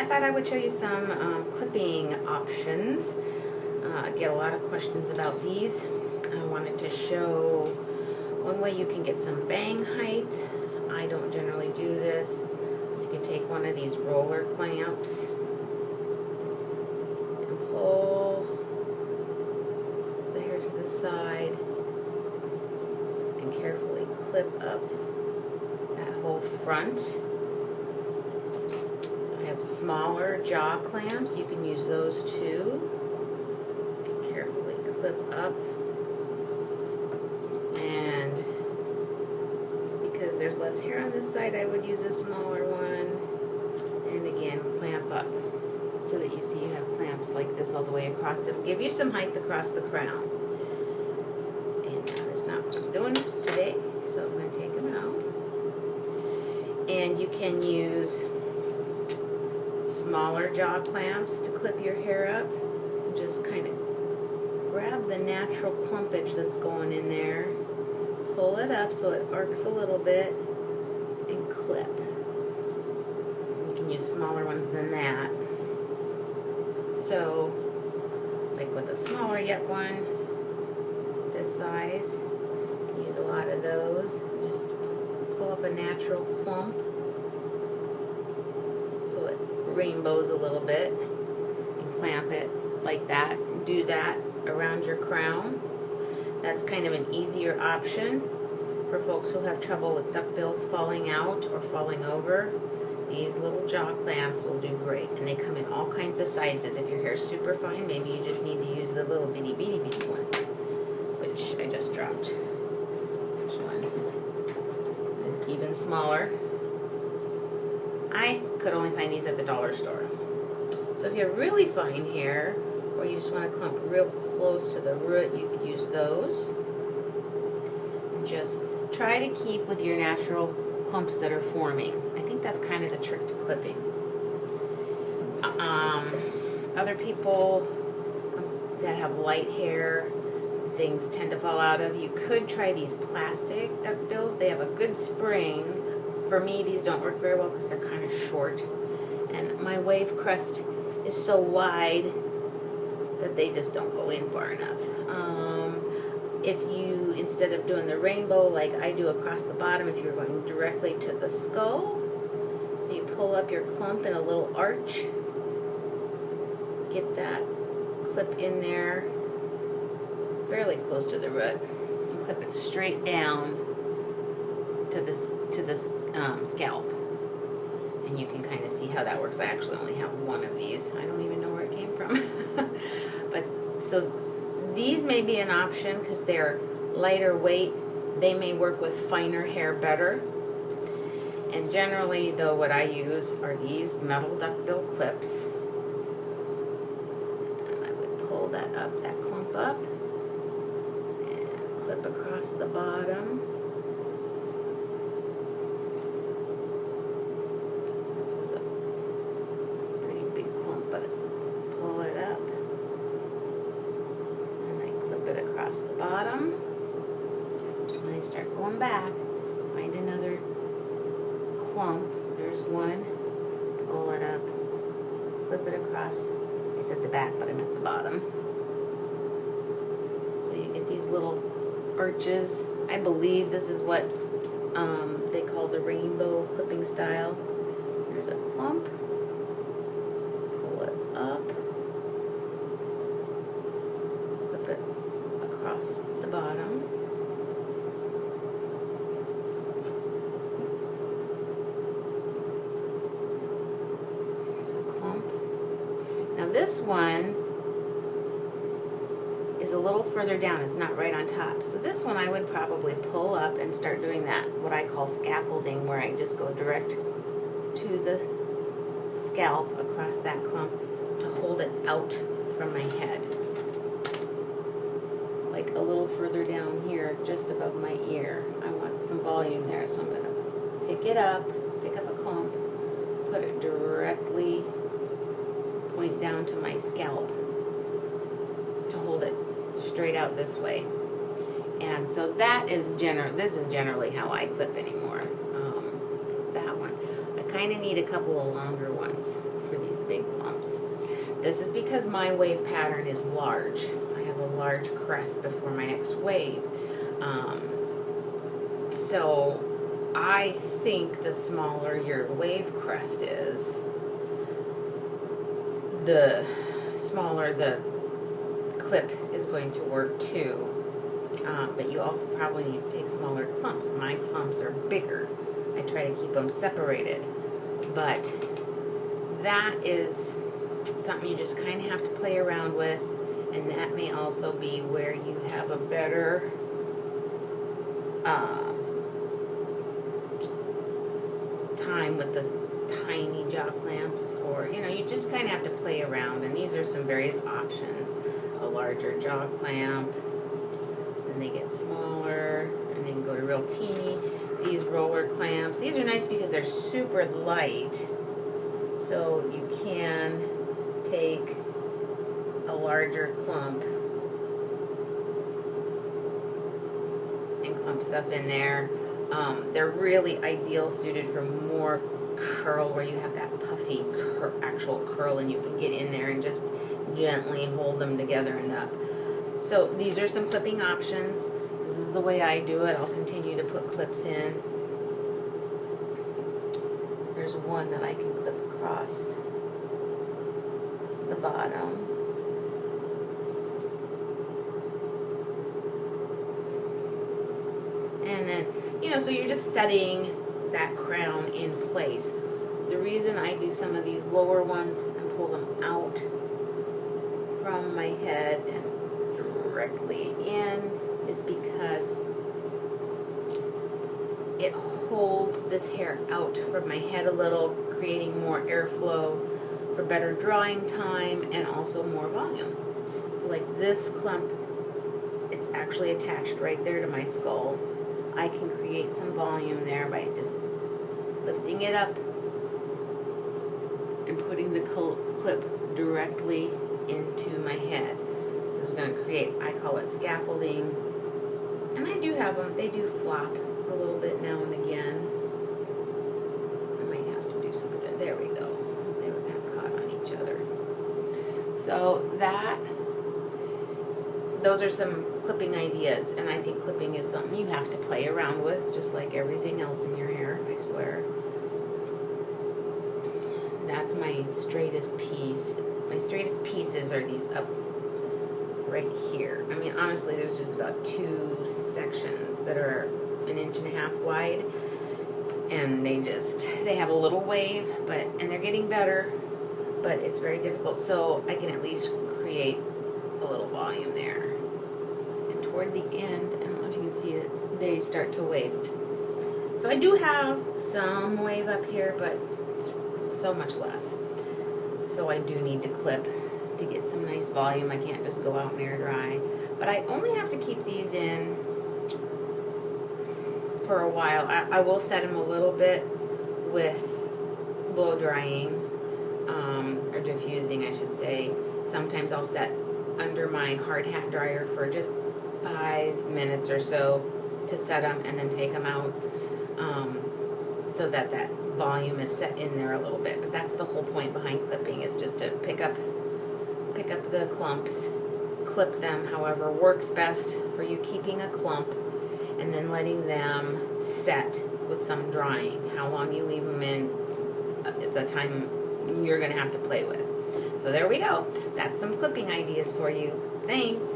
I thought I would show you some clipping options. I get a lot of questions about these. I wanted to show one way you can get some bang height. I don't generally do this. You can take one of these roller clamps and pull the hair to the side and carefully clip up that whole front. I have smaller jaw clamps. You can use those too. You can carefully clip up, and because there's less hair on this side, I would use a smaller one, and again clamp up so that you see you have clamps like this all the way across. It'll give you some height across the crown. And that's not what I'm doing today, so I'm going to take them out. And you can use smaller jaw clamps to clip your hair up. And just kind of grab the natural clumpage that's going in there, pull it up so it arcs a little bit, and clip. You can use smaller ones than that. So, like with a smaller yet one, this size, you can use a lot of those. Just pull up a natural clump so it rainbows a little bit, and clamp it like that. Do that around your crown. That's kind of an easier option for folks who have trouble with duckbills falling out or falling over. These little jaw clamps will do great, and they come in all kinds of sizes. If your hair is super fine, maybe you just need to use the little bitty ones, which I just dropped. This one is even smaller. I could only find these at the dollar store. So if you have really fine hair, or you just want to clump real close to the root, you could use those. And just try to keep with your natural clumps that are forming. I think that's kind of the trick to clipping. Other people that have light hair, things tend to fall out of. You could try these plastic duckbills. They have a good spring. For me, these don't work very well because they're kind of short. And my wave crest is so wide that they just don't go in far enough. If you, instead of doing the rainbow like I do across the bottom, if you're going directly to the skull, so you pull up your clump in a little arch, get that clip in there fairly close to the root, and clip it straight down to the scalp. And you can kind of see how that works. I actually only have one of these. I don't even know where it came from. But so these may be an option because they're lighter weight. They may work with finer hair better. And generally, though, what I use are these metal duckbill clips. And I would pull that up, that clump up, and clip across the bottom. Across the bottom, and I start going back, find another clump, there's one, pull it up, clip it across. I said the back, but I meant the bottom. So you get these little arches. I believe this is what they call the rainbow clipping style. There's a clump, pull it up, clip it across the bottom. There's a clump. Now this one is a little further down. It's not right on top. So this one I would probably pull up and start doing that, what I call scaffolding, where I just go direct to the scalp across that clump to hold it out from my head. Like a little further down here, just above my ear. I want some volume there, so I'm going to pick up a clump, put it directly point down to my scalp to hold it straight out this way. And so that is this is generally how I clip anymore. That one. I kind of need a couple of longer ones for these This is because my wave pattern is large. I have a large crest before my next wave. So I think the smaller your wave crest is, the smaller the clip is going to work too. But you also probably need to take smaller clumps. My clumps are bigger. I try to keep them separated. But that is something you just kind of have to play around with. And that may also be where you have a better time with the tiny jaw clamps, or you just kind of have to play around. And these are some various options. A larger jaw clamp, then they get smaller, and then go to real teeny. These roller clamps, these are nice because they're super light, so you can take a larger clump and clump stuff in there. They're really ideal suited for more curl, where you have that puffy actual curl, and you can get in there and just gently hold them together enough. So these are some clipping options. This is the way I do it. I'll continue to put clips in. There's one that I can clip across the bottom. And then, so you're just setting that crown in place. The reason I do some of these lower ones and pull them out from my head and directly in is because it holds this hair out from my head a little, creating more airflow for better drying time and also more volume. So like this clump, it's actually attached right there to my skull. I can create some volume there by just lifting it up and putting the clip directly into my head. So it's going to create, I call it scaffolding. And I do have them, they do flop a little bit now and again. I might have to do some of that. There we go. They were kind of caught on each other. So those are some clipping ideas, and I think clipping is something you have to play around with, just like everything else in your hair, I swear. That's my straightest piece. My straightest pieces are these up right here. I mean, honestly, there's just about 2 sections that are 1.5 inches wide, and they have a little wave, and they're getting better, but it's very difficult. So I can at least create a little volume there. And toward the end, I don't know if you can see it, they start to wave. So I do have some wave up here, but it's so much less. So I do need to clip to get some nice volume. I can't just go out and air dry. But I only have to keep these in for a while. I will set them a little bit with blow drying, or diffusing, I should say. Sometimes I'll set under my hard hat dryer for just 5 minutes or so to set them, and then take them out, so that volume is set in there a little bit. But that's the whole point behind clipping, is just to pick up the clumps, clip them however works best for you, keeping a clump and then letting them set with some drying. How long you leave them in, it's a time you're going to have to play with. So there we go. That's some clipping ideas for you. Thanks.